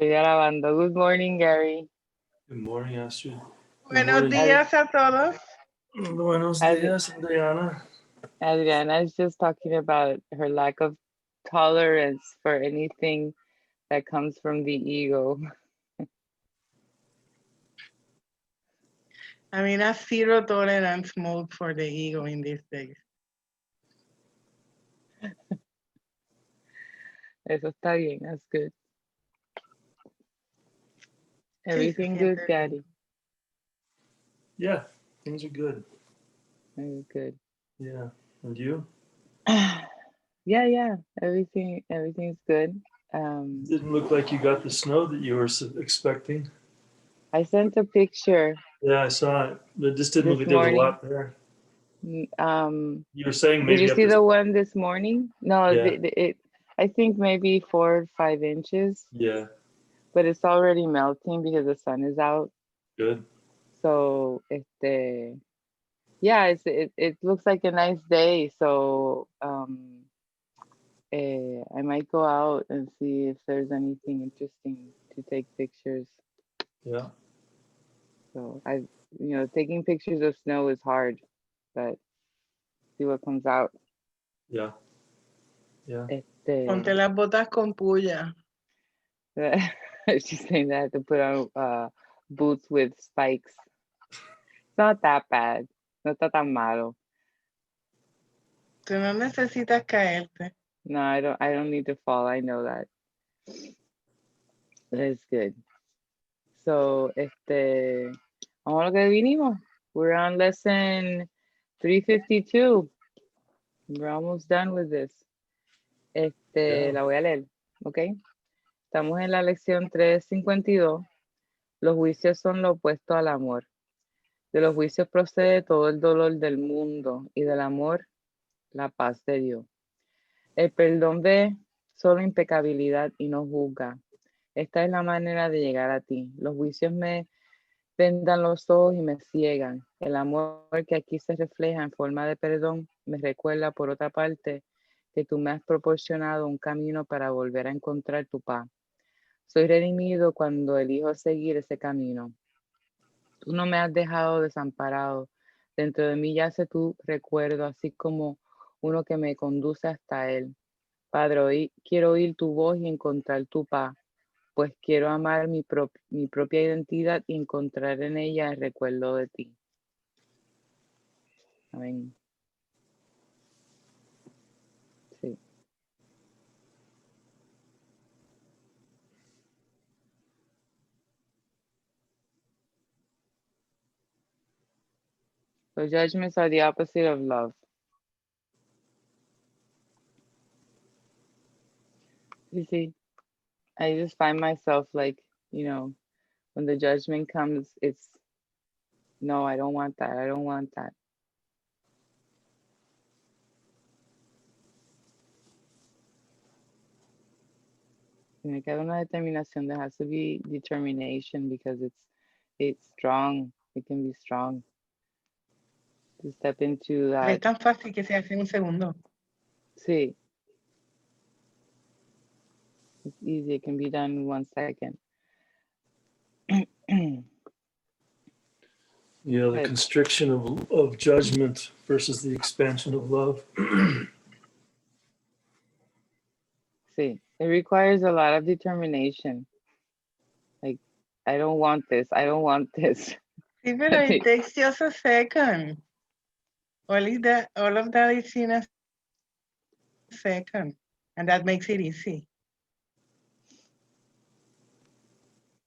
Estoy grabando. Good morning, Gary. Good morning, Astrid. Good Buenos morning. días a todos. Buenos días, Adriana. Adriana is just talking about her lack of tolerance for anything that comes from the ego. I mean, a zero tolerance mode for the ego in these days. Eso está bien. That's good. Everything good, Daddy? Yeah, things are good. Very good. Yeah, and you? Yeah. Everything's good. Didn't look like you got the snow that you were expecting. I sent a picture. Yeah, I saw it. It just didn't look like there was a lot there. You were saying maybe. Did you see the one this morning? No, yeah. I think maybe 4 or 5 inches. Yeah. But it's already melting because the sun is out. Good. So yeah, it looks like a nice day. So I might go out and see if there's anything interesting to take pictures. Yeah. So taking pictures of snow is hard, but see what comes out. Yeah. Yeah. Ponte las botas con puya. She's saying that I have to put on boots with spikes. It's not that bad. No está tan malo. Tú no necesitas caerte. No, I don't need to fall. I know that. That's good. So, vamos a lo que vinimos. We're on lesson 352. We're almost done with this. La voy a leer, ¿ok? Estamos en la lección 352. Los juicios son lo opuesto al amor. De los juicios procede todo el dolor del mundo y del amor, la paz de Dios. El perdón ve solo impecabilidad y no juzga. Esta es la manera de llegar a ti. Los juicios me vendan los ojos y me ciegan. El amor que aquí se refleja en forma de perdón me recuerda, por otra parte, que tú me has proporcionado un camino para volver a encontrar tu paz. Soy redimido cuando elijo seguir ese camino. Tú no me has dejado desamparado. Dentro de mí yace tu recuerdo, así como uno que me conduce hasta él. Padre, hoy quiero oír tu voz y encontrar tu paz, pues quiero amar mi propia identidad y encontrar en ella el recuerdo de ti. Amén. Sí. So judgments are the opposite of love. You see, I just find myself like, when the judgment comes, it's, no, I don't want that. I don't want that. Tiene que haber una determinación. There has to be determination because it's strong. It can be strong. To step into that. Es tan fácil que se hace en un segundo. Sí. It's easy. It can be done in 1 second. Yeah, the constriction of judgment versus the expansion of love. Sí. It requires a lot of determination. Like, I don't want this. I don't want this. Sí, pero it takes just a second. All of that is in a second. And that makes it easy.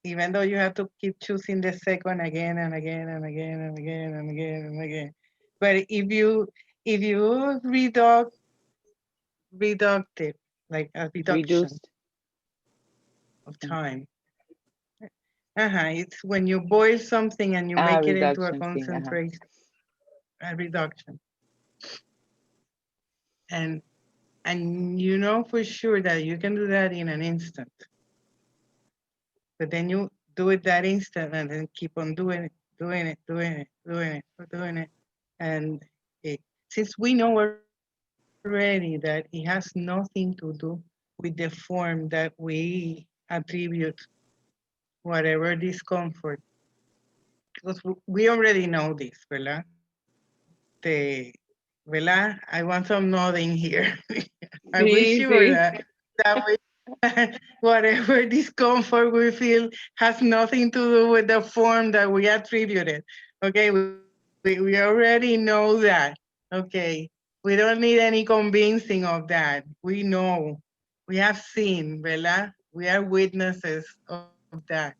Even though you have to keep choosing the second again and again and again and again and again and again. But if you reduct it, like a reduction of time. It's when you boil something and you make it into a concentration. A reduction. And you know for sure that you can do that in an instant. But then you do it that instant and then keep on doing it. And since we know already that it has nothing to do with the form that we attribute whatever discomfort. Because we already know this, ¿verdad? ¿Verdad? I want some nodding here. Are we Sí, sure sí. that we, whatever discomfort we feel has nothing to do with the form that we attributed? Okay, we already know that. Okay, we don't need any convincing of that. We know, we have seen, ¿verdad? We are witnesses of that.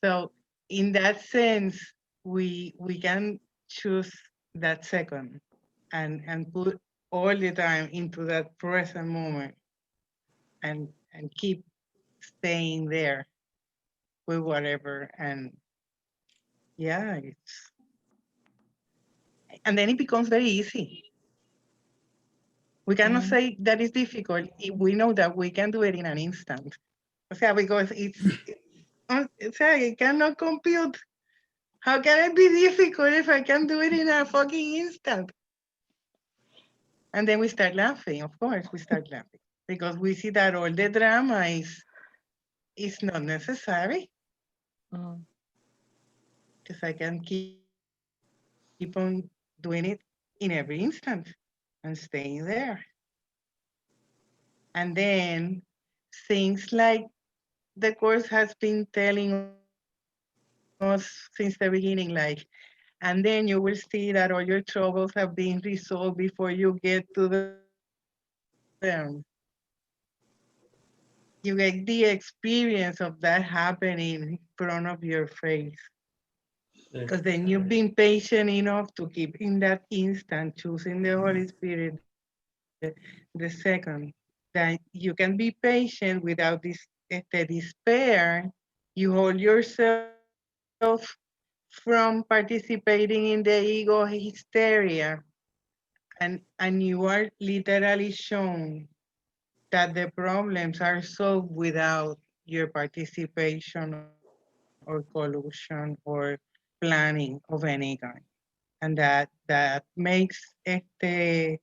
So in that sense, we can choose that second and put all the time into that present moment and keep staying there with whatever. And yeah, and then it becomes very easy. We cannot say that is difficult if we know that we can do it in an instant. O sea, because it cannot compute. How can it be difficult if I can do it in a fucking instant? And then we start laughing, of course, we start laughing. Because we see that all the drama is not necessary. Because I can keep on doing it in every instant and staying there. And then things like the course has been telling us since the beginning, like, and then you will see that all your troubles have been resolved before you get to them. You get the experience of that happening in front of your face. Because then you've been patient enough to keep in that instant, choosing the Holy Spirit, the second, that you can be patient without this despair. You hold yourself from participating in the ego hysteria, and you are literally shown that the problems are solved without your participation or collusion or planning of any kind. And that makes the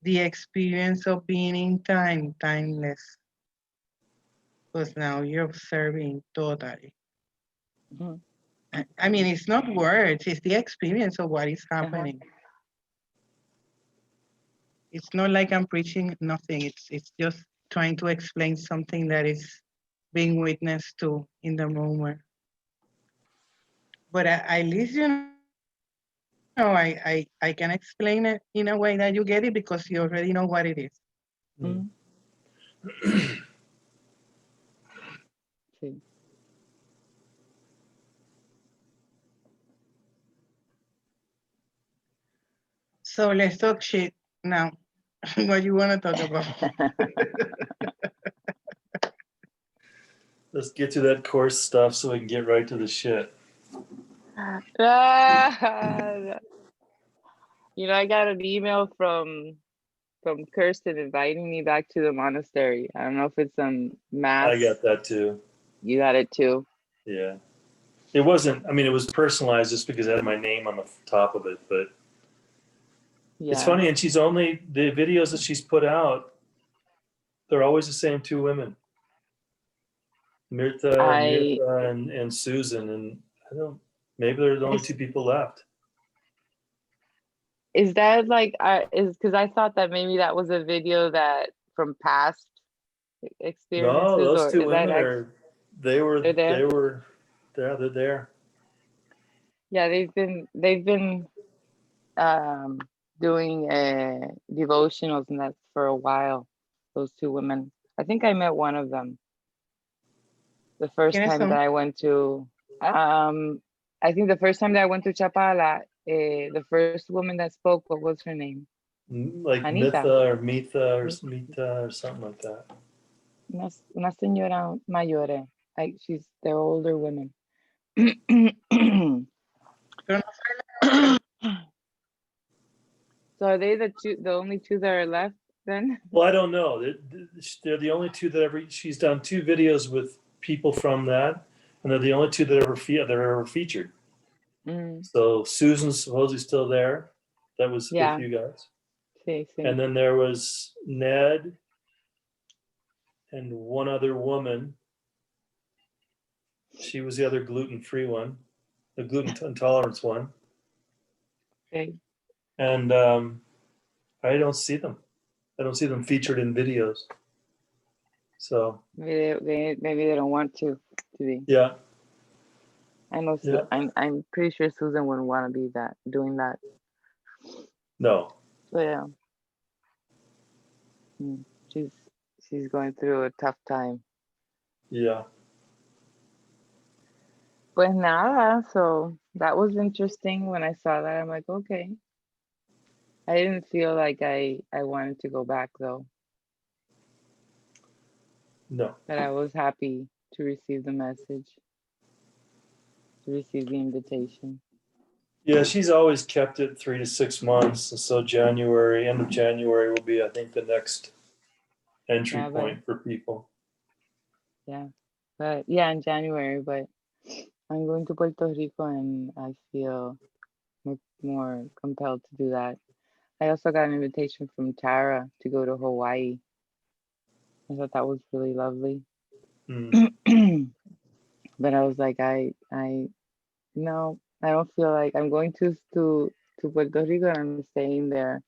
experience of being in time timeless. Because now you're observing totally. I mean, it's not words, it's the experience of what is happening. It's not like I'm preaching nothing. It's just trying to explain something that is being witnessed to in the moment. But at least, you know, I can explain it in a way that you get it because you already know what it is. Sí. So let's talk shit now. What you want to talk about? Let's get to that course stuff so we can get right to the shit. You know, I got an email from Kirsten inviting me back to the monastery. I don't know if it's some mass. I got that too. You got it too? Yeah. It wasn't, I mean, it was personalized just because I had my name on the top of it, but yeah. It's funny, and she's only, the videos that she's put out, they're always the same two women. Mirta and Susan, and I don't, maybe they're the only two people left. Is that like, is because I thought that maybe that was a video that from past experiences? No, those two women they're there. They're there. Yeah, they've been doing devotionals and that for a while. Those two women. I think I met one of them the first time that I went to. I think the first time that I went to Chapala, the first woman that spoke, what was her name? Like Anita. Mitha or something like that. Una señora mayore. Like they're older women. So are they the only two that are left then? Well, I don't know. They're the only two that she's done two videos with people from that, and they're the only two that ever featured. So Susan's supposedly still there. That was with you guys. Sí. And then there was Ned and one other woman. She was the other gluten-free one, the gluten intolerance one. Okay. And I don't see them. I don't see them featured in videos. So Maybe they don't want to be. yeah. I know. Yeah. I'm pretty sure Susan wouldn't want to be doing that. No. So yeah. She's going through a tough time. Yeah. Pues nada, so that was interesting when I saw that. I'm like, okay. I didn't feel like I wanted to go back though, No. but I was happy to receive the message, to receive the invitation. Yeah, she's always kept it 3 to 6 months. And so end of January will be, I think, the next entry point for people. Yeah, but yeah, in January, but I'm going to Puerto Rico and I feel more compelled to do that. I also got an invitation from Tara to go to Hawaii. I thought that was really lovely. But I was like, no, I don't feel like I'm going to Puerto Rico and I'm staying there.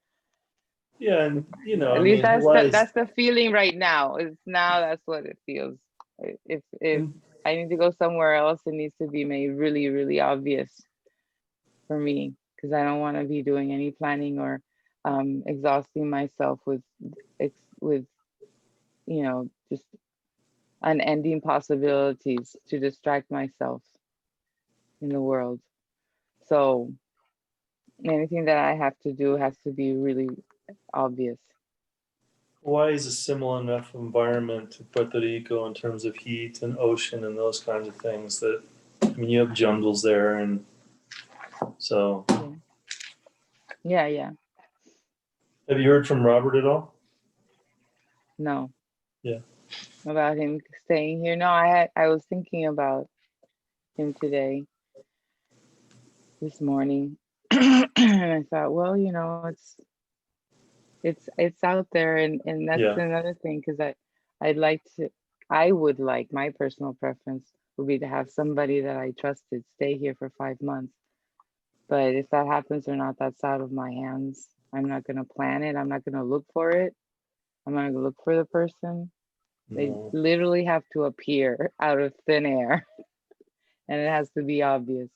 Yeah, and at least that's the feeling right now. That's what it feels. If I need to go somewhere else, it needs to be made really, really obvious for me, because I don't want to be doing any planning or exhausting myself with just unending possibilities to distract myself in the world. So anything that I have to do has to be really obvious. Hawaii is a similar enough environment to Puerto Rico in terms of heat and ocean and those kinds of things that, you have jungles there, and so. Yeah. Have you heard from Robert at all? No. Yeah. About him staying here? No, I was thinking about him today, this morning, and I thought, well, it's out there, and that's another thing, because I would like, my personal preference would be to have somebody that I trusted stay here for 5 months. But if that happens or not, that's out of my hands. I'm not going to plan it. I'm not going to look for it. I'm not going to look for the person. They literally have to appear out of thin air, and it has to be obvious.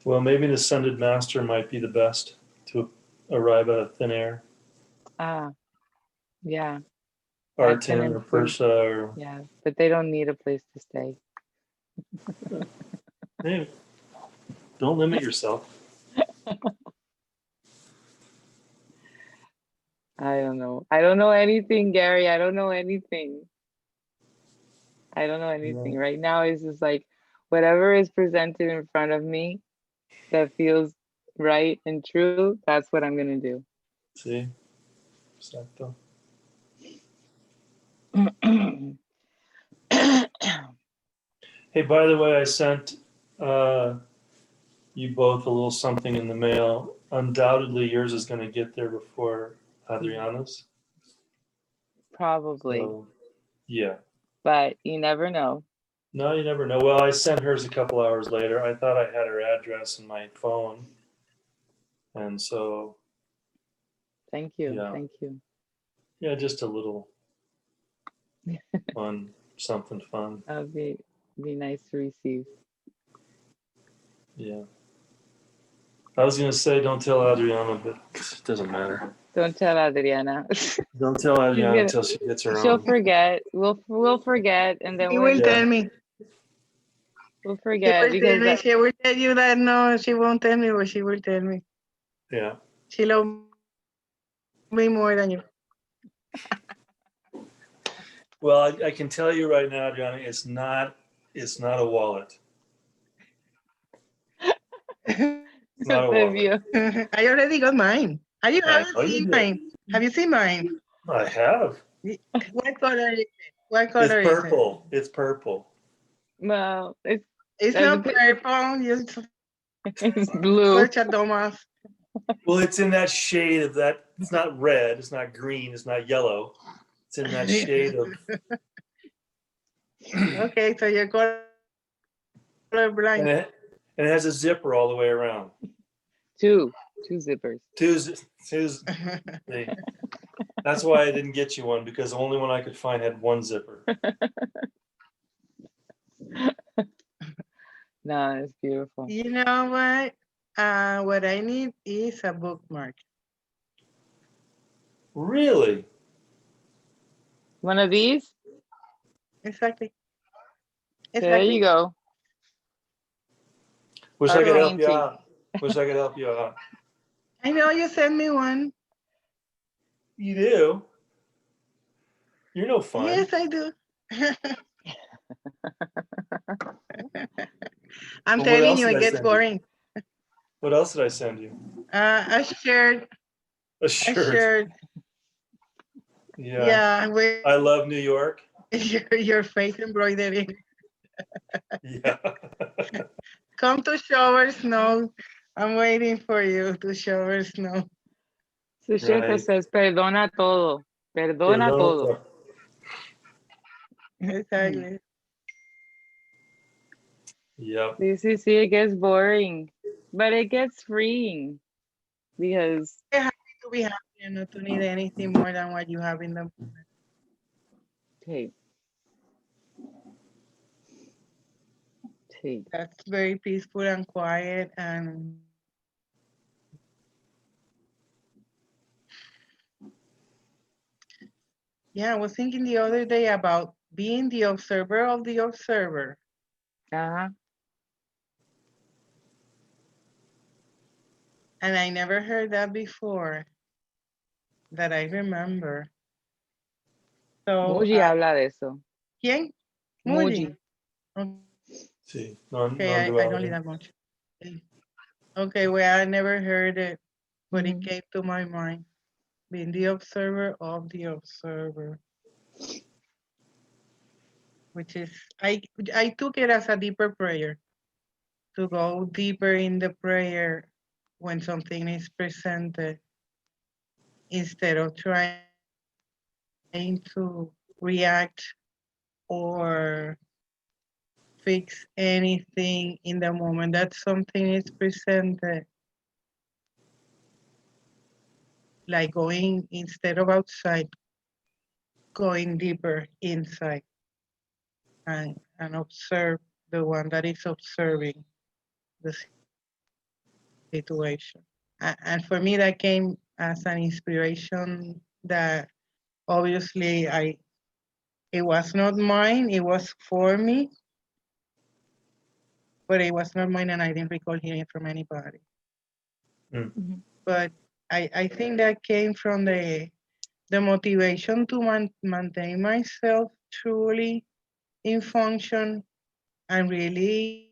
Well, maybe an ascended master might be the best to arrive out of thin air. Yeah. Arten or Persa, or yeah, but they don't need a place to stay. Hey, don't limit yourself. I don't know. I don't know anything, Gary. I don't know anything. Right now, it's just like whatever is presented in front of me that feels right and true, that's what I'm going to do. See? Exacto. Hey, by the way, I sent you both a little something in the mail. Undoubtedly, yours is going to get there before Adriana's. Probably. So, yeah. But you never know. No, you never know. Well, I sent hers a couple hours later. I thought I had her address in my phone. And so. Thank you. Yeah. Thank you. Yeah, just a little fun, something fun. That would be nice to receive. Yeah. I was going to say, don't tell Adriana, but it doesn't matter. Don't tell Adriana. Don't tell Adriana until she gets her She'll own. forget. We'll forget, and then she will tell me. We'll forget she will tell you that no, she won't tell me, but she will tell me. Yeah. She loves me more than you. Well, I can tell you right now, Johnny, it's not a wallet. It's not a wallet. I already got mine. Have you seen mine? Have you seen mine? I have. What color is it? What color is it? It's purple. It's purple. Well, it's not purple. It's blue. Well, it's in that shade of that. It's not red. It's not green. It's not yellow. It's in that shade of Okay, so you're colorblind. And it has a zipper all the way around. Two zippers. That's why I didn't get you one, because the only one I could find had one zipper. No, it's beautiful. You know what? What I need is a bookmark. Really? One of these? Exactly. There you go. Wish I could help you Painting. out. Wish I could help you out. I know you sent me one. You do? You're no fun. Yes, I do. I'm Well, what telling else you, did it I gets send you? boring. What else did I send you? A shirt. A A shirt. shirt. Yeah. Yeah, with I love New York. your face embroidery. Yeah. Come to show us snow. I'm waiting for you to show us snow. Su shirt that Right. says perdona todo. Perdona todo. Exactly. Yep. See, it gets boring, but it gets freeing because You're happy to be happy and not to need anything more than what you have in the moment. take. That's very peaceful and quiet, and yeah, I was thinking the other day about being the observer of the observer. Uh-huh. And I never heard that before that I remember. So, Muji habla de eso. ¿quién? Muji. Sí, Okay, I don't need that much. Okay, well, I never heard it, but it came to my mind. Being the observer of the observer. Which is, I took it as a deeper prayer. To go deeper in the prayer when something is presented, instead of trying to react or fix anything in the moment that something is presented. Like going, instead of outside, going deeper inside and observe the one that is observing the situation. And for me, that came as an inspiration that obviously it was not mine, it was for me, but it was not mine and I didn't recall hearing it from anybody. But I think that came from the motivation to maintain myself truly in function and really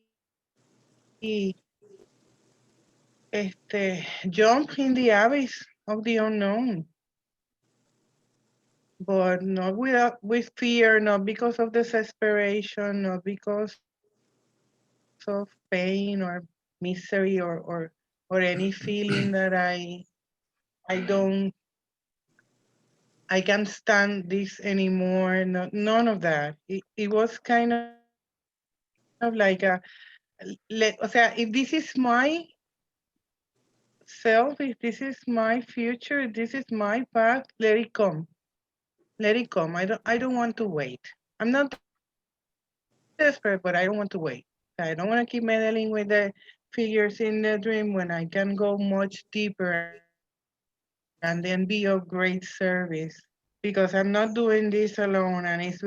jump in the abyss of the unknown. But not with fear, not because of desperation, not because of pain or misery or any feeling that I can't stand this anymore. No, none of that. It was kind of like o sea, if this is my self, if this is my future, if this is my path, let it come. Let it come. I don't want to wait. I'm not desperate, but I don't want to wait. I don't want to keep meddling with the figures in the dream when I can go much deeper and then be of great service. Because I'm not doing this alone, and it's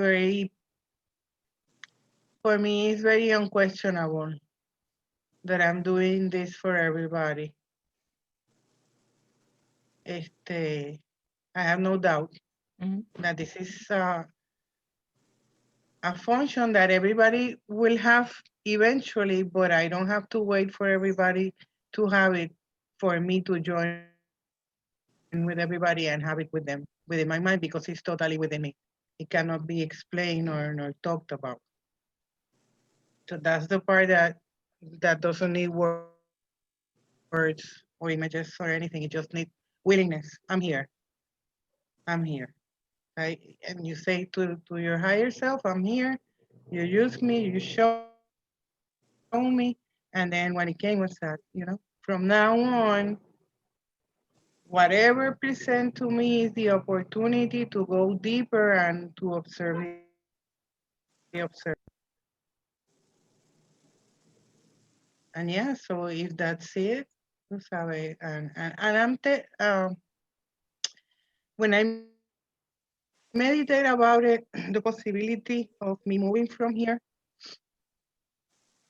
for me, it's very unquestionable that I'm doing this for everybody. I have no doubt that this is a function that everybody will have eventually, but I don't have to wait for everybody to have it for me to join with everybody and have it with them within my mind, because it's totally within me. It cannot be explained or talked about. So that's the part that doesn't need words or images or anything. It just needs willingness. I'm here. I'm here. Right? And you say to your higher self, I'm here. You use me, you show me, and then when it came was that, from now on, whatever present to me is the opportunity to go deeper and to observe the observer. And yeah, so if that's it, tú sabes, when I meditate about it, the possibility of me moving from here,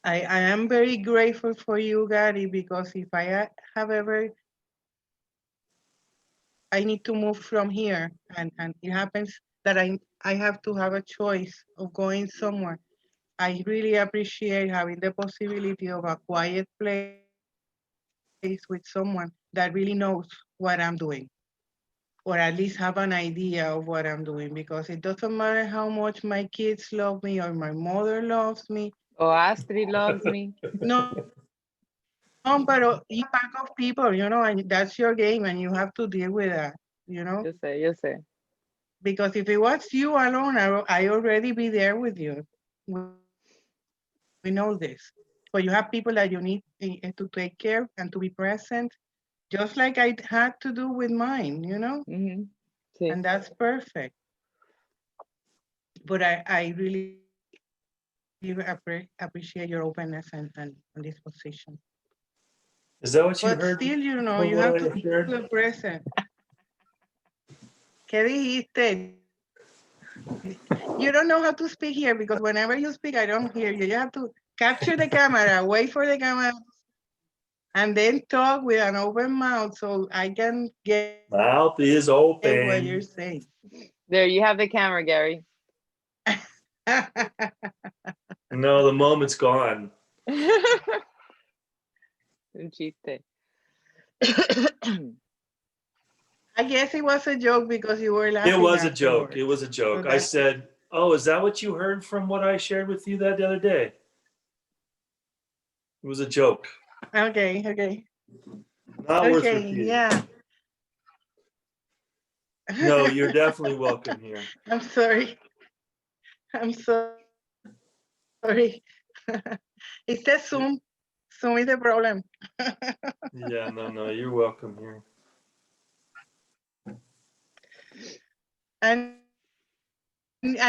I am very grateful for you, Gary, because if I have ever, I need to move from here, and it happens that I have to have a choice of going somewhere. I really appreciate having the possibility of a quiet place with someone that really knows what I'm doing, or at least have an idea of what I'm doing, because it doesn't matter how much my kids love me or my mother loves me. Oh, Astrid loves me. No, but you pack of people, and that's your game, and you have to deal with that, Yo sé, yo sé. because if it was you alone, I already be there with you. We know this. But you have people that you need to take care and to be present, just like I had to do with mine, Sí. and that's perfect. But I really appreciate your openness and this position. Is that what you But heard? still, you from have what to I be shared? present. ¿Qué dijiste? You don't know how to speak here because whenever you speak, I don't hear you. You have to capture the camera, wait for the camera, and then talk with an open mouth so I can get Mouth is what you're open. saying. There, you have the camera, Gary. No, the moment's gone. Un chiste. I guess it was a joke because you were laughing. It was a joke. afterwards. It was a joke. So I said, "Oh, is that what you heard from what I shared with you the other day?" It was a joke. Okay. Not worth Okay, repeating. yeah. No, you're definitely welcome here. I'm sorry. It's the Zoom. Zoom is the problem. Yeah, no, you're welcome here. And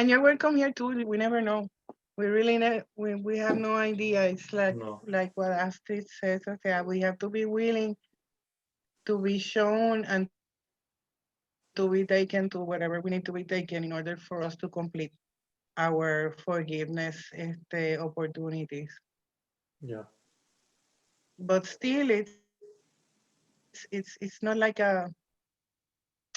you're welcome here too. We never know. We really we have no idea. It's like No. like what Astrid says. Okay, we have to be willing to be shown and to be taken to whatever we need to be taken in order for us to complete our forgiveness opportunities. Yeah. But still, it's not like a,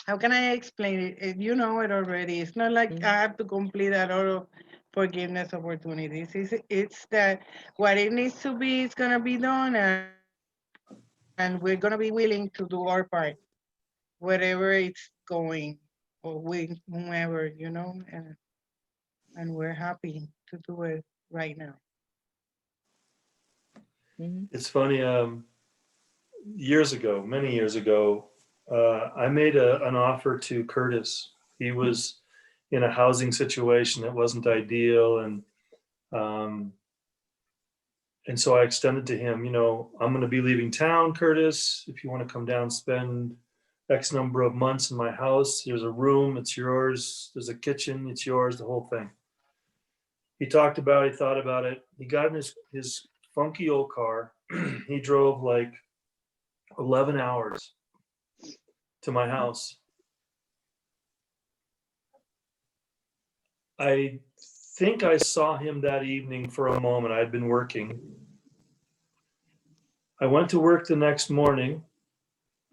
how can I explain it? You know it already. It's not like I have to complete a lot of forgiveness opportunities. It's that what it needs to be is gonna be done, and we're gonna be willing to do our part, wherever it's going, or with whomever, and we're happy to do it right now. It's funny. Many years ago, I made an offer to Curtis. He was in a housing situation that wasn't ideal, and so I extended to him, I'm going to be leaving town, Curtis. If you want to come down, spend X number of months in my house. Here's a room, it's yours. There's a kitchen, it's yours, the whole thing. He talked about it, he thought about it. He got in his funky old car. He drove like 11 hours to my house. I think I saw him that evening for a moment. I'd been working. I went to work the next morning.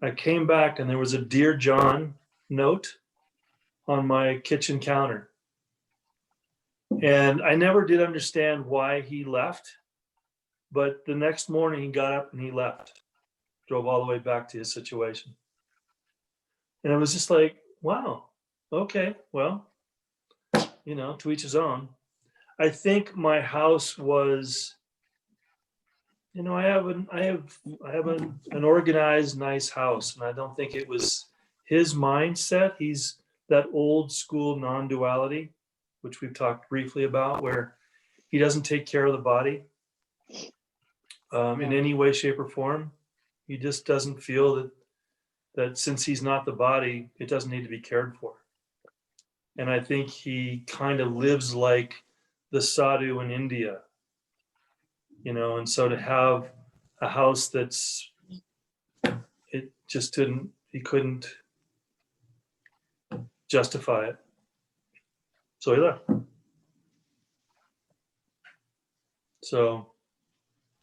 I came back and there was a Dear John note on my kitchen counter. And I never did understand why he left. But the next morning he got up and he left, drove all the way back to his situation. And it was just like, wow, okay, well, to each his own. I think my house was, I have an organized, nice house, and I don't think it was his mindset. He's that old school non-duality, which we've talked briefly about, where he doesn't take care of the body in any way, shape, or form. He just doesn't feel that since he's not the body, it doesn't need to be cared for. And I think he kind of lives like the sadhu in India, you know, and so to have a house that's, it just didn't, he couldn't justify it. So he left. So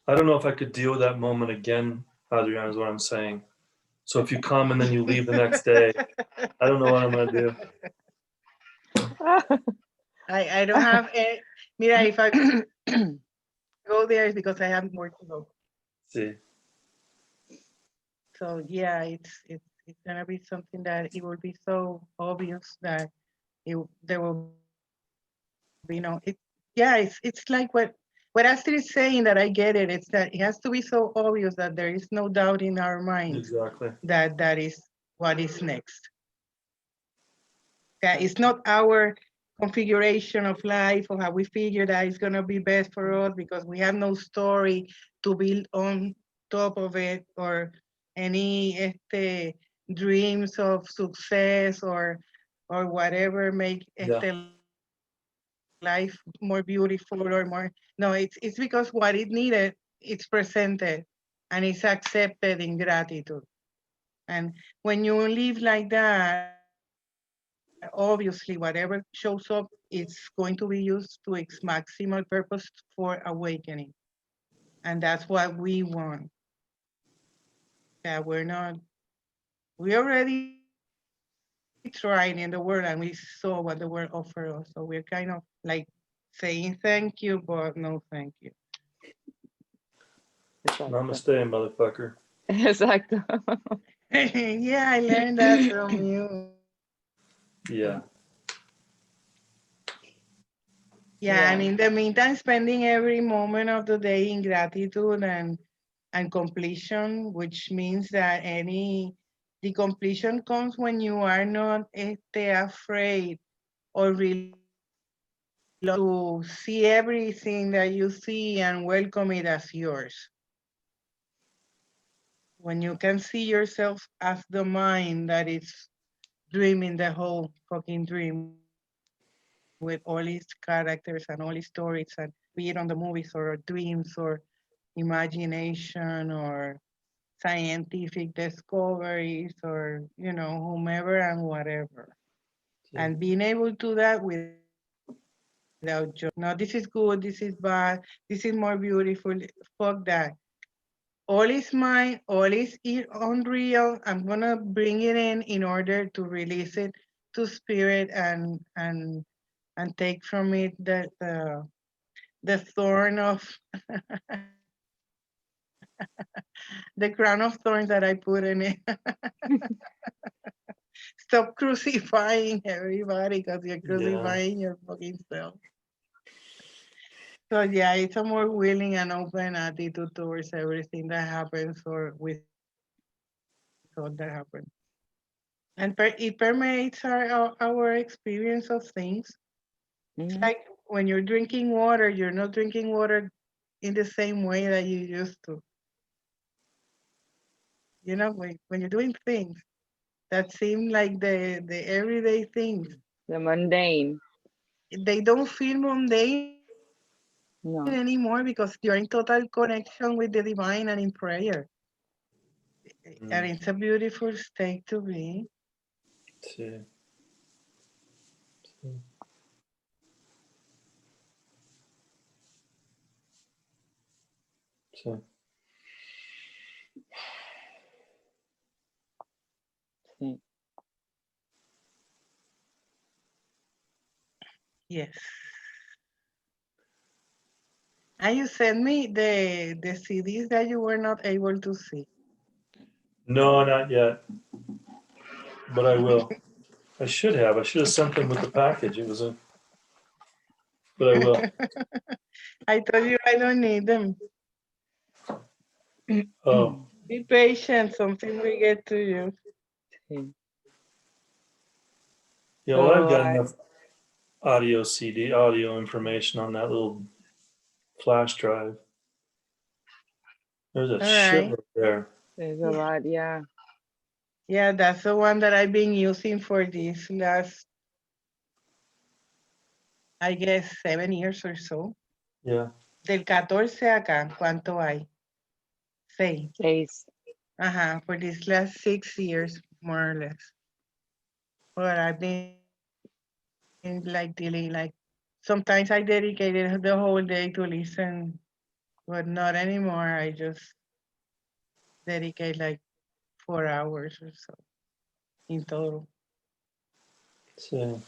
I don't know if I could deal with that moment again, Adriana, is what I'm saying. So if you come and then you leave the next day, I don't know what I'm going to do. I don't have a, mira, if I go there, it's because I have more to go. See. So yeah, it's gonna be something that it will be so obvious that there will be no, it's like what Astrid is saying, that I get it. It's that it has to be so obvious that there is no doubt in our minds Exactly. that is what is next. That it's not our configuration of life or how we figure that it's gonna be best for us because we have no story to build on top of it, or any dreams of success or whatever make life more beautiful or more. No, it's because what it needed, it's presented and it's accepted in gratitude. And when you live like that, obviously whatever shows up, it's going to be used to its maximal purpose for awakening. And that's what we want. That we already tried in the world and we saw what the world offered us. So we're kind of like saying thank you, but no thank you. Namaste, motherfucker. Exacto. Yeah, I learned that from you. Yeah. Yeah, and in the meantime, spending every moment of the day in gratitude and completion, which means that the completion comes when you are not afraid or really to see everything that you see and welcome it as yours. When you can see yourself as the mind that is dreaming the whole fucking dream with all its characters and all its stories, and be it on the movies or dreams or imagination or scientific discoveries or whomever and whatever. Yeah. And being able to do that without no, this is good, this is bad, this is more beautiful, fuck that. All is mine, all is unreal. I'm gonna bring it in order to release it to spirit and take from it the thorn of the crown of thorns that I put in it. Stop crucifying everybody because you're crucifying your fucking self. So yeah, it's a more willing and open attitude towards everything that happens or we thought that happened. And it permeates our experience of things. It's like when you're drinking water, you're not drinking water in the same way that you used to. When you're doing things that seem like the everyday things. The mundane. They don't feel mundane No. anymore because you're in total connection with the divine and in prayer. And it's a beautiful state to be. Sí. Sí. Sí. Sí. Yes. And you sent me the CDs that you were not able to see. No, not yet. But I will. I should have. I should have sent them with the package. But I will. I told you I don't need them. Oh. Be patient. Something will get to you. Sí. Yeah, well, I've got enough audio information on that little flash drive. There's a right. shitload there. There's a lot, yeah. Yeah, that's the one that I've been using for these last, I guess, 7 years or so. Yeah. Del 14 acá, ¿cuánto hay? 6. Taste. For these last 6 years, more or less. But I've been like dealing, like, sometimes I dedicated the whole day to listen, but not anymore. I just dedicate like 4 hours or so in total. So,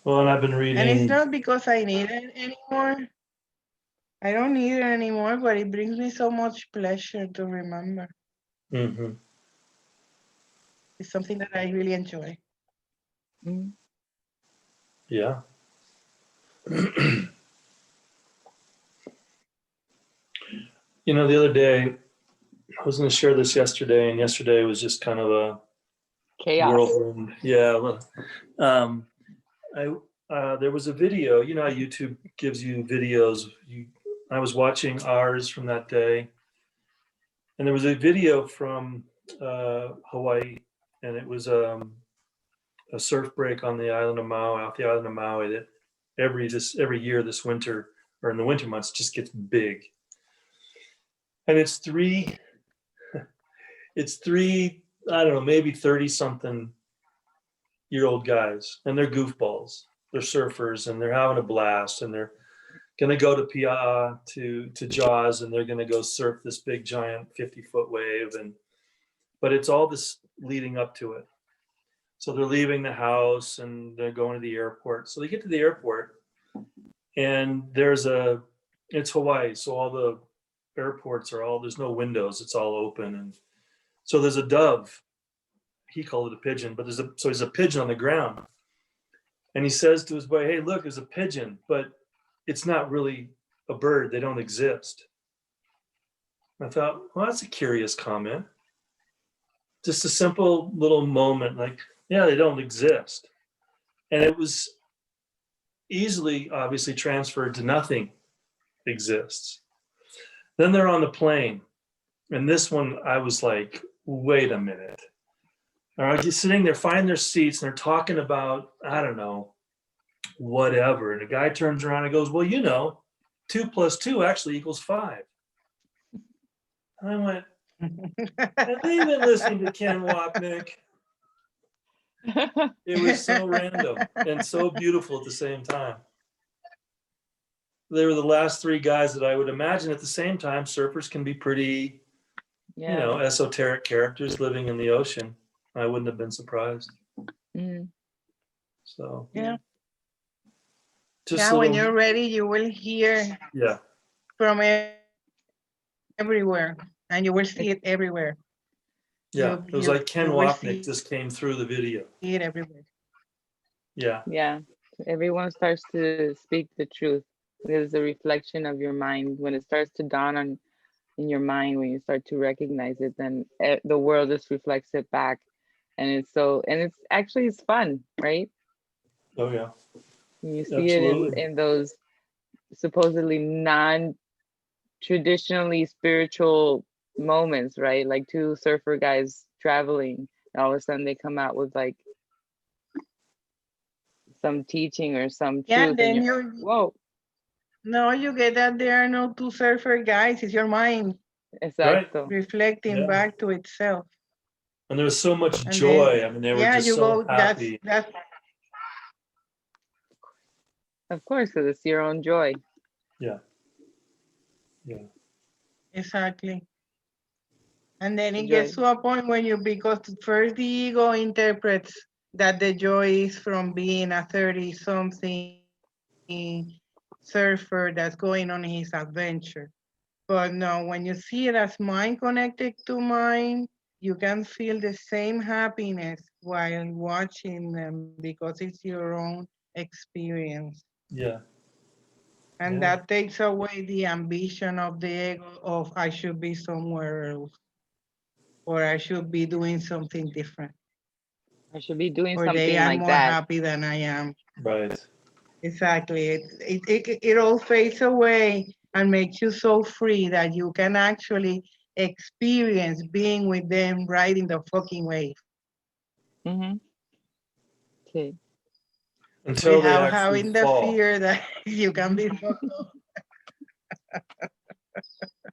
well, and I've been And it's reading. not because I need it anymore. I don't need it anymore, but it brings me so much pleasure to remember. Mm-hmm. It's something that I really enjoy. Mm. Yeah. You know, the other day, I was going to share this yesterday, and yesterday was just kind of a Chaos. whirlwind. Yeah. There was a video. You know how YouTube gives you videos. I was watching ours from that day, and there was a video from Hawaii, and it was a surf break on the island of Maui, off the island of Maui. That every year this winter, or in the winter months, just gets big. And it's three, I don't know, maybe 30-something-year-old guys, and they're goofballs. They're surfers, and they're having a blast, and they're gonna go to Pia'a to Jaws, and they're gonna go surf this big giant 50-foot wave, but it's all this leading up to it. So they're leaving the house and they're going to the airport. So they get to the airport, and it's Hawaii, so all the airports there's no windows, it's all open, and so there's a dove. He called it a pigeon, but there's a pigeon on the ground, and he says to his boy, "Hey, look, there's a pigeon, but it's not really a bird. They don't exist." I thought, well, that's a curious comment. Just a simple little moment, like, yeah, they don't exist, and it was easily, obviously, transferred to nothing exists. Then they're on the plane, and this one I was like, wait a minute. All right, just sitting there, find their seats, and they're talking about, I don't know, whatever. And the guy turns around and goes, well, 2 + 2 actually equals 5. And I went, have they been listening to Ken Wapnick? It was so random and so beautiful at the same time. They were the last 3 guys that I would imagine at the same time, surfers can be pretty, esoteric characters living in the ocean. I wouldn't have been surprised. Mm. So Yeah. just When you're ready, you will hear from everywhere, and you will see it everywhere. Yeah, it was like Ken Wapnick just came through the video. See it everywhere. Yeah. Yeah. Everyone starts to speak the truth. There's a reflection of your mind. When it starts to dawn in your mind, when you start to recognize it, then the world just reflects it back. And it's fun, right? Oh yeah. You see it in those supposedly non-traditionally spiritual moments, right? Like 2 surfer guys traveling, and all of a sudden they come out with like some teaching or some truth. Then whoa. No, you get that there are no 2 surfer guys. It's your mind. Exactly. Right. Reflecting back to itself. And there was so much joy. They were just so happy. That's of course, because it's your own joy. Yeah. Exactly. And then it gets to a point when because first the ego interprets that the joy is from being a 30-something surfer that's going on his adventure. But no, when you see it as mind connected to mind, you can feel the same happiness while watching them because it's your own experience. Yeah. And that takes away the ambition of the ego of I should be somewhere else, or I should be doing something different. I should be doing or something they are like more that. happy than I am. Right. Exactly. It all fades away and makes you so free that you can actually experience being with them riding the fucking wave Okay. Until they without actually having the fall. fear that you can be fucked up.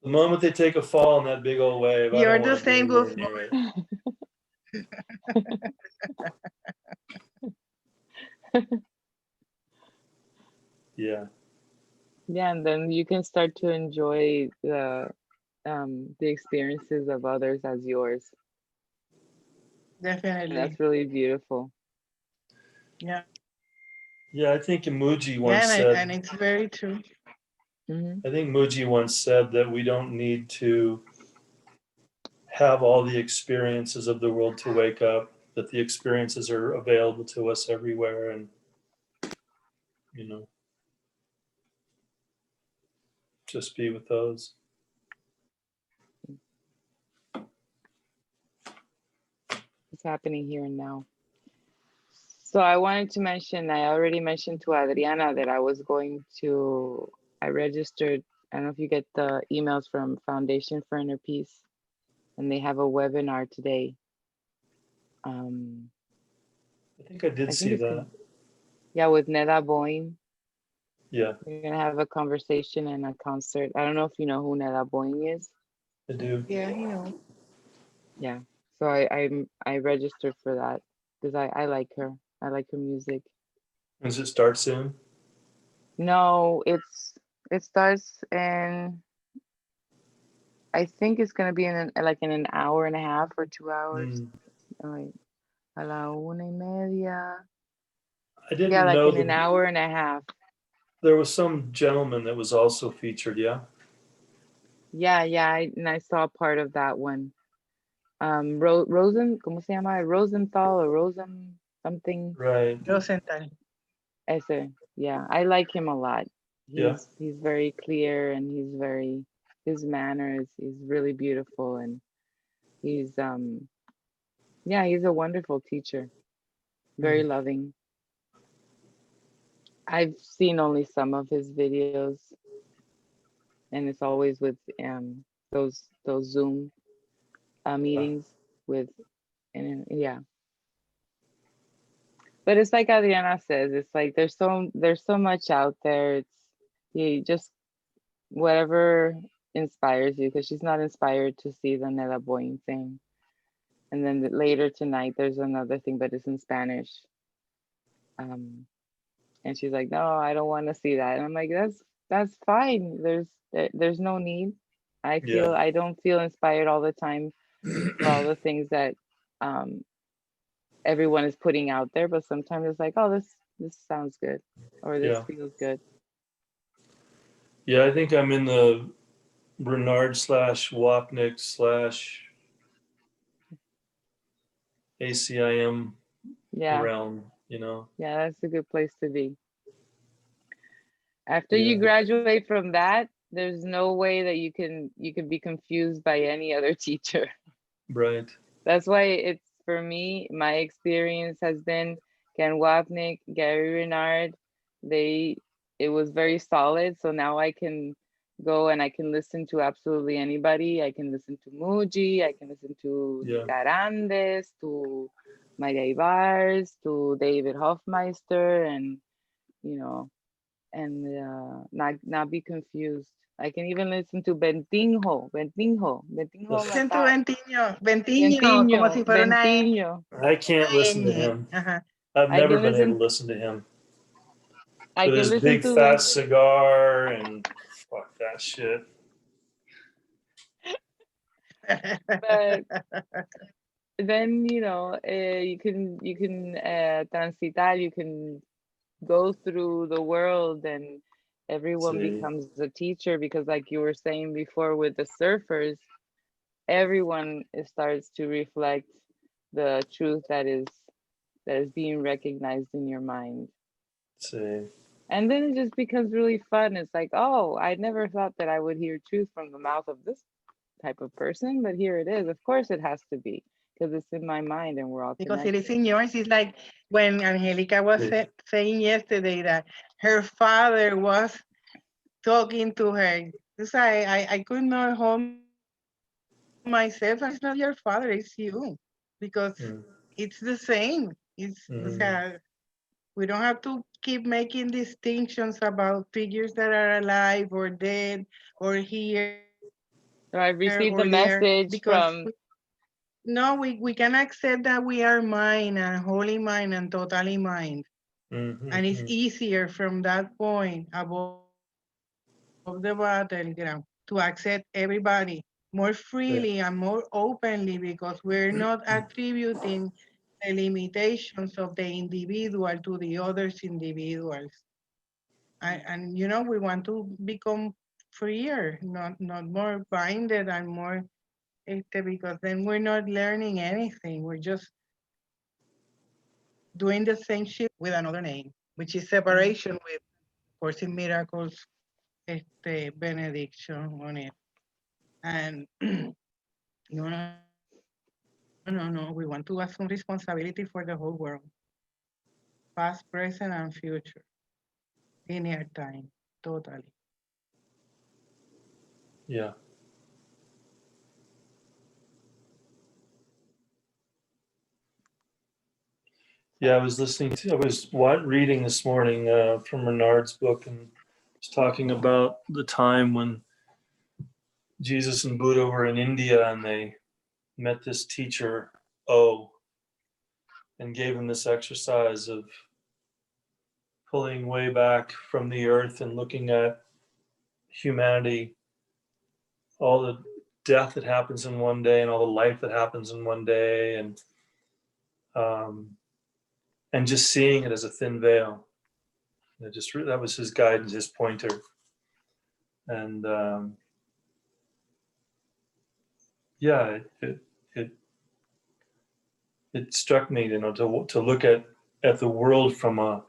The moment they take a fall in that big old wave, I You're don't the want to be same anywhere goofball. near it. Yeah. Yeah, and then you can start to enjoy the experiences of others as yours. And Definitely. that's really beautiful. Yeah. Yeah, I think Muji Yeah, once and said, it's very true. I think Muji once said that we don't need to have all the experiences of the world to wake up, that the experiences are available to us everywhere, and just be with those. It's happening here and now. So I wanted to mention, I already mentioned to Adriana that I registered, I don't know if you get the emails from Foundation for Inner Peace, and they have a webinar today. I think I did see that. Yeah, with Neda Boyne. Yeah. We're gonna have a conversation and a concert. I don't know if you know who Neda Boyne is. I do. Yeah, you know. Yeah. So I registered for that because I like her. I like her music. Does it start soon? No, it starts in, I think it's gonna be in an hour and a half or 2 hours. Like a la 1:30. I didn't Yeah, like know in an hour and a half. There was some gentleman that was also featured, yeah? Yeah, and I saw part of that one. ¿Cómo se llama? Rosenthal or Rosen something. Right. Rosenthal. Ese, yeah, I like him a lot. Yeah. He's very clear, and his manners is really beautiful, and he's he's a wonderful teacher, very loving. I've seen only some of his videos, and it's always with those Zoom meetings with, and yeah. But it's like Adriana says, it's like there's so much out there. It's you just whatever inspires you, because she's not inspired to see the Neda Boyne thing. And then later tonight there's another thing, but it's in Spanish. And she's like, no, I don't want to see that. And I'm like, that's fine. There's no need. I don't feel inspired all the time for all the things that everyone is putting out there, but sometimes it's like, oh, this sounds good, or this feels good. Yeah, I think I'm in the Renard / Wapnick / ACIM realm, Yeah, that's a good place to be. After Yeah. you graduate from that, there's no way that you can be confused by any other teacher. Right. That's why it's, for me, my experience has been Ken Wapnick, Gary Renard. It was very solid. So now I can go and I can listen to absolutely anybody. I can listen to Muji, I can listen to Carandes, to Maria Ibars, to David Hofmeister, and not be confused. I can even listen to Bentinho. Listen to Bentinho, como si fuera una Bentinho. I can't listen to him. I've never been able to listen to him. With his big fat cigar and fuck that shit. But then you can transitar, you can go through the world, and everyone becomes a teacher, because like you were saying before with the surfers, everyone starts to reflect the truth that is being recognized in your mind. And then it just becomes really fun. It's like, oh, I never thought that I would hear truth from the mouth of this type of person, but here it is. Of course it has to be, because it's in my mind and we're all because connected. it is in yours. It's like when Angelica was saying yesterday that her father was talking to her. So I could not hold myself. It's not your father, it's you. Because it's the same. It's we don't have to keep making distinctions about figures that are alive or dead or here So I received or a there. message Because from no, we can accept that we are mind and wholly mind and totally mind. And it's easier from that point above the battleground to accept everybody more freely and more openly, because we're not attributing the limitations of the individual to the others individuals. And you know, we want to become freer, not more binded and more because then we're not learning anything. We're just doing the same shit with another name, which is separation with Course in Miracles benediction on it. And no, we want to assume responsibility for the whole world, past, present, and future, linear time, totally. Yeah. Yeah, I was reading this morning from Renard's book, and was talking about the time when Jesus and Buddha were in India, and they met this teacher, O, and gave him this exercise of pulling way back from the earth and looking at humanity, all the death that happens in one day and all the life that happens in one day, and just seeing it as a thin veil. That was his guidance, his pointer. And yeah, it struck me, to look at the world from a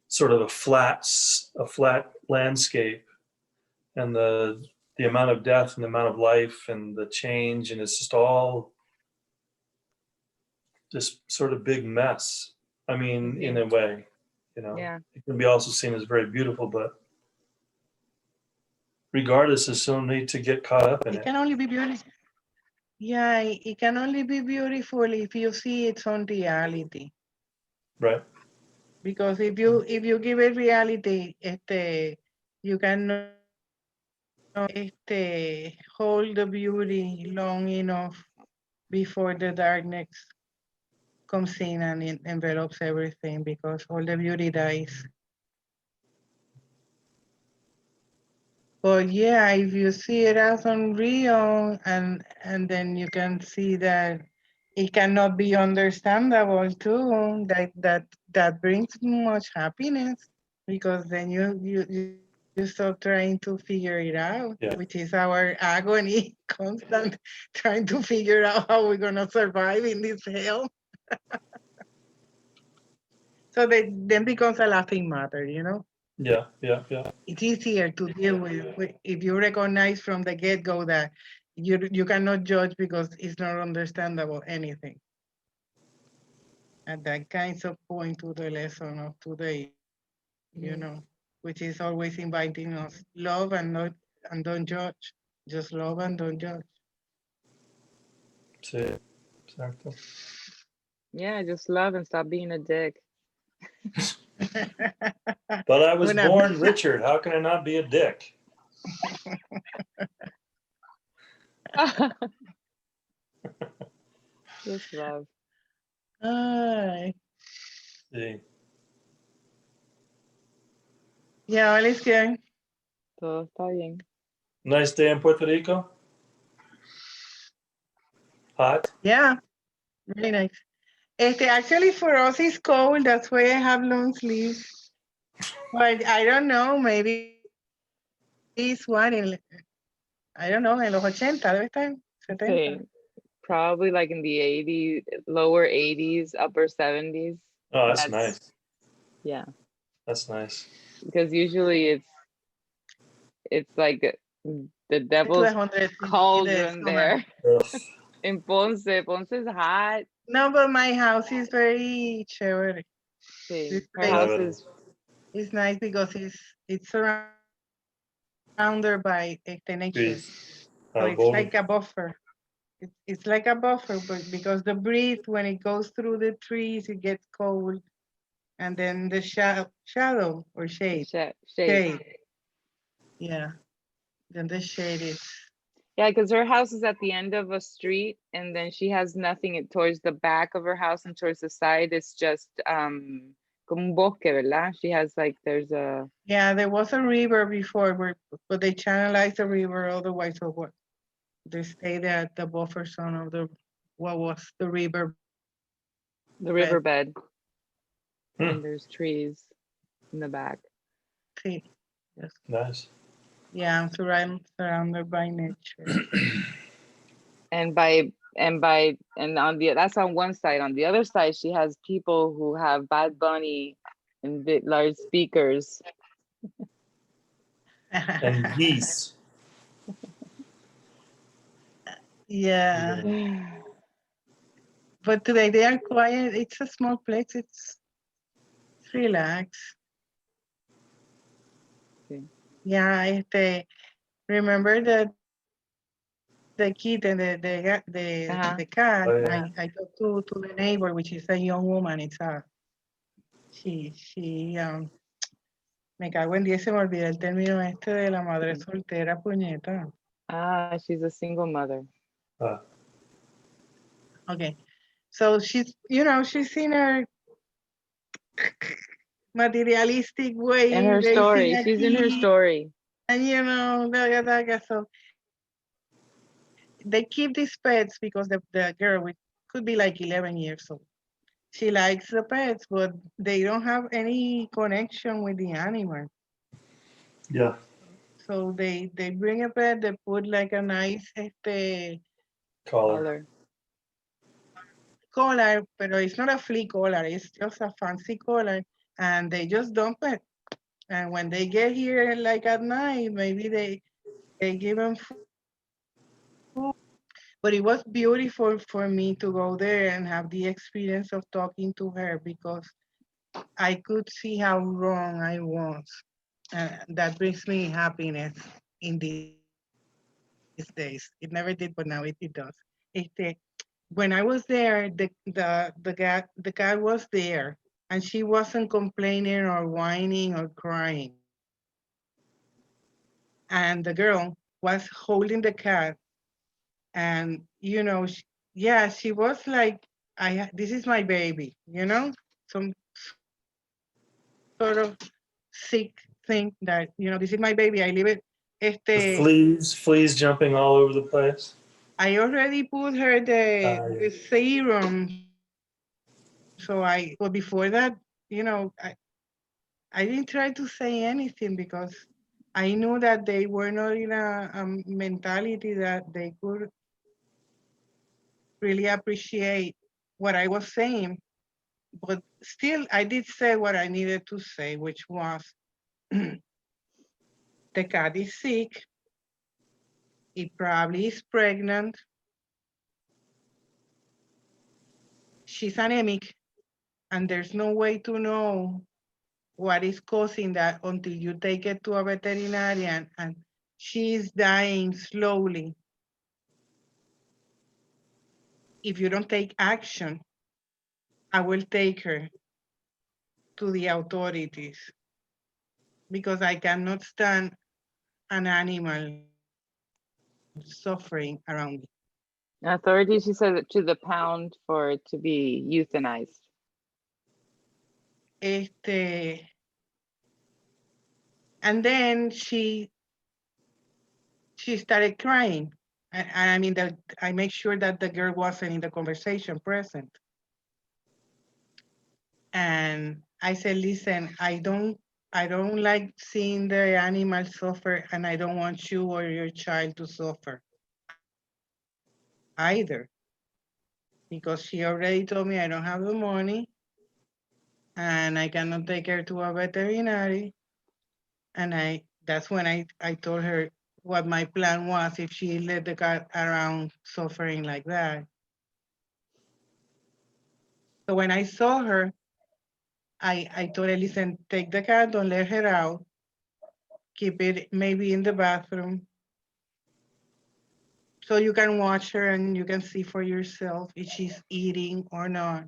sort of a flat landscape, and the amount of death and the amount of life and the change, and it's just all this sort of big mess. I mean, in a way, Yeah. it can be also seen as very beautiful, but regardless, there's no need to get caught up in it. It can only be beautiful. Yeah, it can only be beautiful if you see its own reality. Right. Because if you give it reality, you cannot hold the beauty long enough before the darkness comes in and it envelops everything, because all the beauty dies. But yeah, if you see it as unreal, and then you can see that it cannot be understandable too, that brings much happiness, because then you stop trying to figure it out, which is our agony, constant trying to figure out how we're gonna survive in this hell. So then becomes a laughing matter, Yeah. It's easier to deal with if you recognize from the get-go that you cannot judge because it's not understandable anything. And that kind of point to the lesson of today, which is always inviting us, love and don't judge. Just love and don't judge. Sí, exacto. Yeah, just love and stop being a dick. But I was born Richard. How can I not be a dick? Just love. Ay. Sí. Yeah, all is good. Todo está bien. Nice day in Puerto Rico. Hot. Yeah, really nice. Actually, for us, it's cold. That's why I have long sleeves. But I don't know. Maybe it's what I don't know. En los 80 debe estar 70. Sí. Probably like in the 80s, lower 80s, upper 70s. Oh, that's nice. Yeah. That's nice. Because usually it's like the devil's cauldron there. In Ponce is hot. No, but my house is very chévere. Sí, her house is. It's nice because it's surrounded by the nature. Trees. So it's like a buffer. It's like a buffer, but because the breeze, when it goes through the trees, it gets cold. And then the shadow or shade. Shade. Yeah. Then the shade is. Yeah, because her house is at the end of a street, and then she has nothing towards the back of her house, and towards the side it's just como un bosque, ¿verdad? She has like there's a. Yeah, there was a river before, but they channelized the river otherwise. So what? They stayed at the buffer zone of what was the river. The riverbed. Hmm. And there's trees in the back. See, yes. Nice. Yeah, I'm surrounded by nature. And on the that's on one side. On the other side, she has people who have Bad Bunny and big large speakers. And geese. Yeah. But today they are quiet. It's a small place. It's relaxed. Okay. Yeah, remember the kitten, the cat. Oh, yeah. I talked to the neighbor, which is a young woman. She me cago en 10, se me olvidó el término este de la madre soltera, puñeta. She's a single mother. Okay. So she's in her materialistic way. In her story. She's in her story. And so they keep these pets because the girl, which could be like 11 years old, she likes the pets, but they don't have any connection with the animal. Yeah. So they bring a pet, they put like a nice Collar. collar, but it's not a flea collar, it's just a fancy collar, and they just dump it. And when they get here, like at night, maybe they give them food. But it was beautiful for me to go there and have the experience of talking to her because I could see how wrong I was. That brings me happiness in these days. It never did, but now it does. When I was there, the cat was there, and she wasn't complaining or whining or crying. And the girl was holding the cat, and she was like, this is my baby, some sort of sick thing that, this is my baby, I leave it. The fleas jumping all over the place. I already put her the serum. But before that, I didn't try to say anything because I knew that they were not in a mentality that they could really appreciate what I was saying. But still, I did say what I needed to say, which was, the cat is sick. It probably is pregnant. She's anemic, and there's no way to know what is causing that until you take it to a veterinarian, and she's dying slowly. If you don't take action, I will take her to the authorities because I cannot stand an animal suffering around me. Authorities, she said, to the pound for it to be euthanized. And then she started crying. And I mean, I make sure that the girl wasn't in the conversation present. And I said, listen, I don't like seeing the animal suffer, and I don't want you or your child to suffer either. Because she already told me I don't have the money and I cannot take her to a veterinary. And that's when I told her what my plan was if she let the cat around suffering like that. So when I saw her, I told her, listen, take the cat, don't let her out. Keep it maybe in the bathroom. So you can watch her and you can see for yourself if she's eating or not.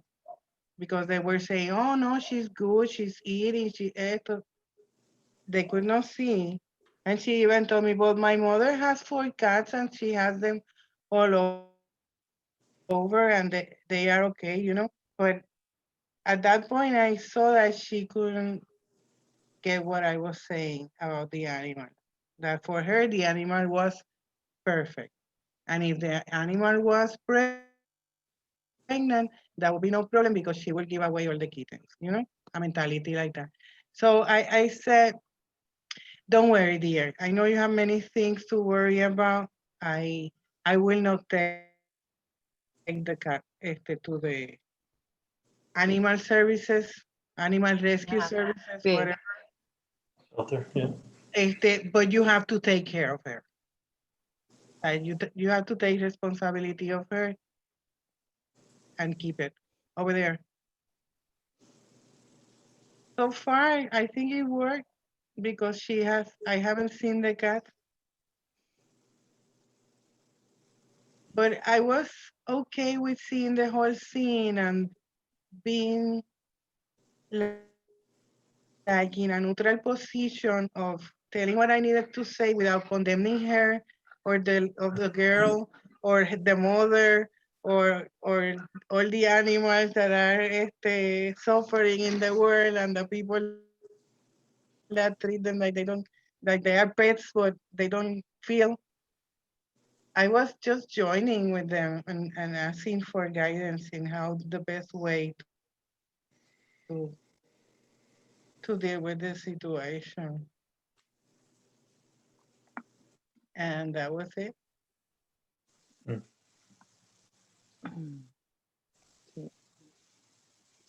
Because they were saying, oh no, she's good, she's eating, she ate. They could not see. And she even told me, but my mother has 4 cats and she has them all over and they are okay, you know. But at that point, I saw that she couldn't get what I was saying about the animal. That for her, the animal was perfect. And if the animal was pregnant, that would be no problem because she will give away all the kittens, you know, a mentality like that. So I said, don't worry, dear. I know you have many things to worry about. I will not take the cat to the animal services, animal rescue Ajá. services, whatever. Sí. Out there, yeah. But you have to take care of her. You have to take responsibility of her and keep it over there. So far, I think it worked because I haven't seen the cat, but I was okay with seeing the whole scene and being like in a neutral position of telling what I needed to say without condemning her of the girl or the mother or all the animals that are suffering in the world and the people that treat them like they are pets but they don't feel. I was just joining with them and asking for guidance in how the best way to deal with the situation. And that was it. Sí.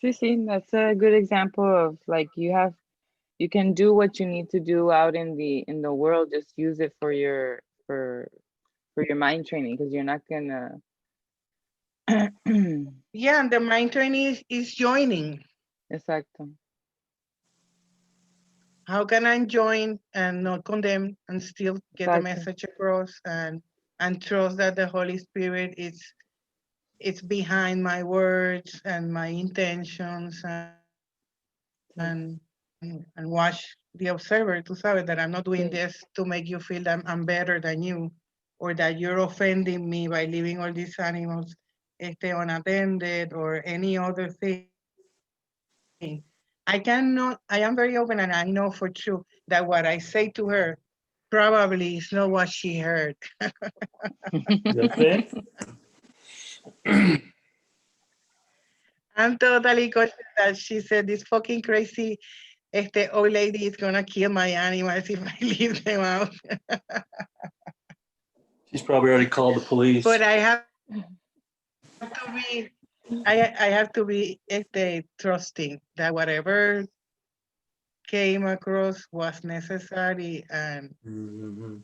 Sí, sí, that's a good example of like you can do what you need to do out in the world. Just use it for your mind training because you're not gonna. Yeah, and the mind training is joining. Exacto. How can I join and not condemn and still get the Exacto. message across and trust that the Holy Spirit is it's behind my words and my intentions Sí. and watch the observer to sabe that I'm not doing Sí. this to make you feel that I'm better than you or that you're offending me by leaving all these animals unattended or any other thing. I am very open and I know for true that what I say to her probably is not what she heard. Okay. I'm totally conscious that she said this fucking crazy old lady is gonna kill my animals if I leave them out. She's probably already called the police. But I have to be I have to be trusting that whatever came across was necessary Mhm.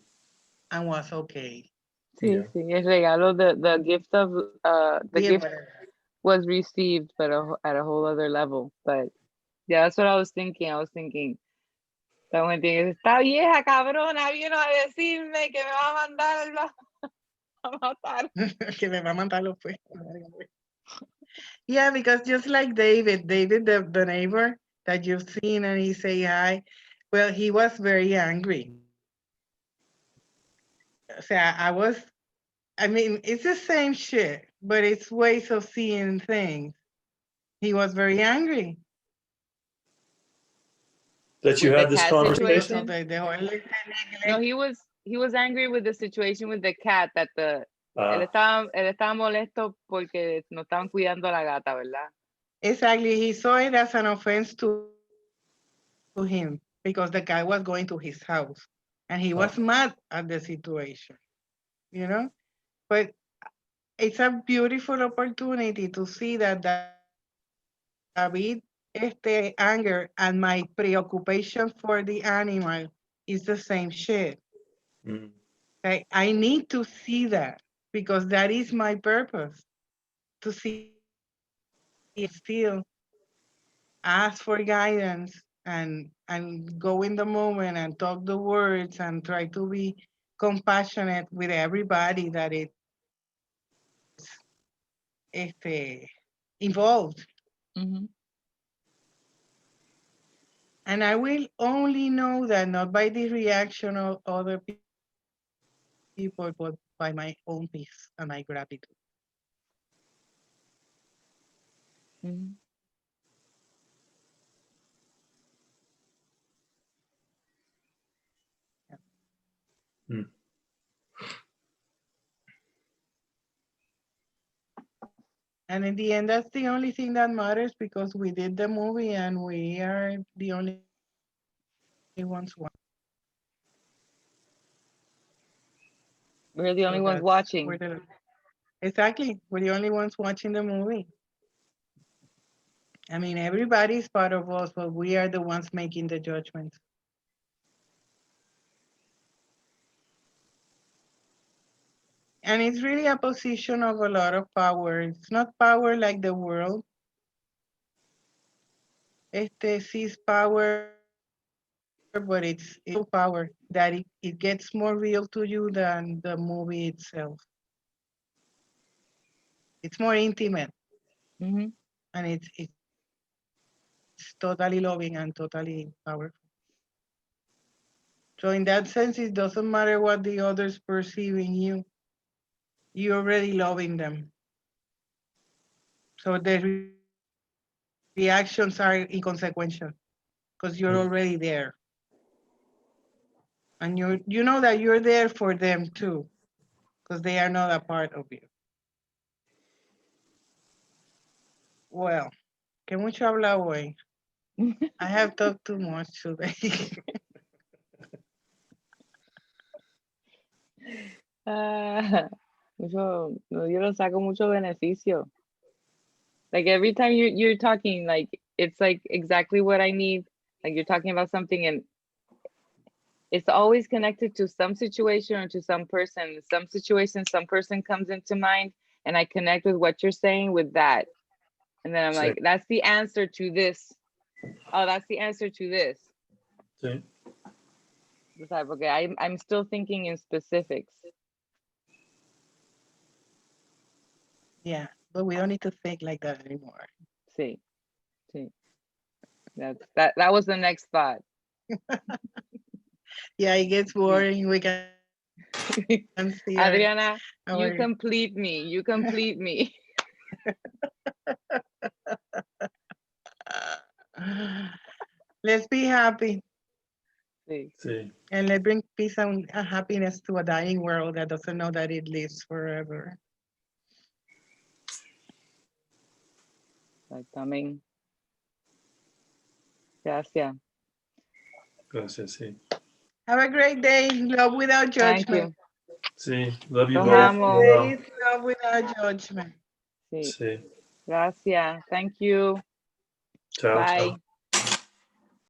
and was okay. Sí, Yeah. sí. El regalo, the gift of the Yeah, gift whatever. was received, but at a whole other level. But yeah, that's what I was thinking. That one thing is, esta vieja cabrona vino a decirme que me va a mandar a matar. Que me va a matar los pues. Yeah, because just like David, the neighbor that you've seen and he say hi, well, he was very angry. O sea, I mean, it's the same shit, but it's ways of seeing things. He was very angry. That you With the had this cat conversation? Because situation. the whole No, neglect. he was angry with the situation with the cat that Uh, él estaba molesto porque no estaban cuidando a la gata, ¿verdad? Exactly, he saw it as an offense to him because the guy was going to his house and he was mad at the situation, you know? But it's a beautiful opportunity to see that David anger and my preoccupation for the animal is the same shit. mm. I need to see that because that is my purpose to see if still I ask for guidance and go in the moment and talk the words and try to be compassionate with everybody that it's involved. Mhm. And I will only know that not by the reaction of other people, but by my own peace and my gratitude. Mhm. Hmm. And in the end, that's the only thing that matters because we did the movie and we are the only ones watching. We're the only So ones that's where watching. exactly, we're the only ones watching the movie. I mean, everybody's part of us, but we are the ones making the judgments. And it's really a position of a lot of power. It's not power like the world. Sees power, but it's power that it gets more real to you than the movie itself. It's more intimate Mhm. and it's totally loving and totally powerful. So in that sense, it doesn't matter what the others perceive in you. You're already loving them. So the reactions are inconsequential because you're already there. And you know that you're there for them too, because they are not a part of you. Well, que mucho habla hoy. I have talked too much today. Ah, mucho, no, yo lo saco mucho beneficio. Like every time you're talking, like it's like exactly what I need. Like you're talking about something and it's always connected to some situation or to some person. Some situation, some person comes into mind and I connect with what you're saying with that. And then I'm Sí. like, that's the answer to this. Oh, that's the answer to this. Sí. It's like, okay, I'm still thinking in specifics. Yeah, but we don't need to think like that anymore. See, see. That was the next thought. Yeah, it gets boring. We can see Adriana, you our complete me. You complete me. let's be happy Sí. Sí. and let's bring peace and happiness to a dying world that doesn't know that it lives forever. Like coming. Gracias. Gracias, sí. Have a great day. Love without Thank judgment. you. Sí. Love you Los both. amo. Wow. Today is love without judgment. Sí. Sí. Gracias. Thank you. Ciao, ciao. Bye.